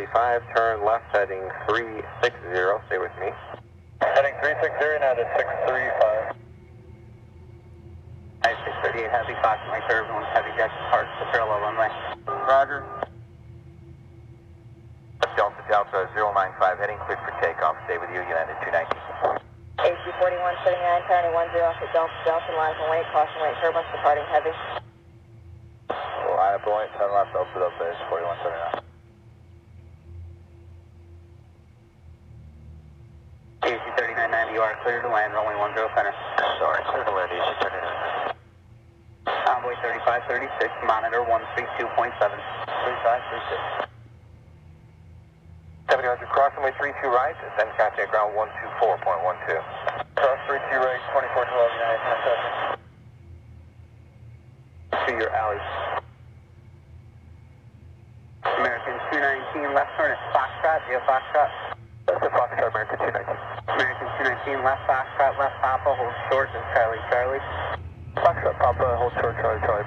35, turn left heading 360, stay with me. Heading 360, now to 635. Nice, 638, heavy, Fox, my third one, heavy jet departs the parallel runway. Roger. Delta 095, heading cleared for takeoff, stay with you, United 219. AC41, setting 9, pounding 10 off at Delta, lines and weight, caution weight, turbulence departing heavy. United Boeing, 10 left, Delta, AC41, 79. AC3990, you are clear to land, runway 10 center. Sorry, clear to land, AC3990. Convoy 3536, monitor 132.7. 3536. 70 Roger, cross runway 32 right, then contact ground 124.12. Cross 32 right, 2412, United 10 7. To your alley. American 219, left turn at Foxtrot, do you have Foxtrot? That's the Foxtrot, American 219. American 219, left Foxtrot, left Papa, hold short, and Charlie Charlie. Foxtrot, Papa, hold short, Charlie, Charlie.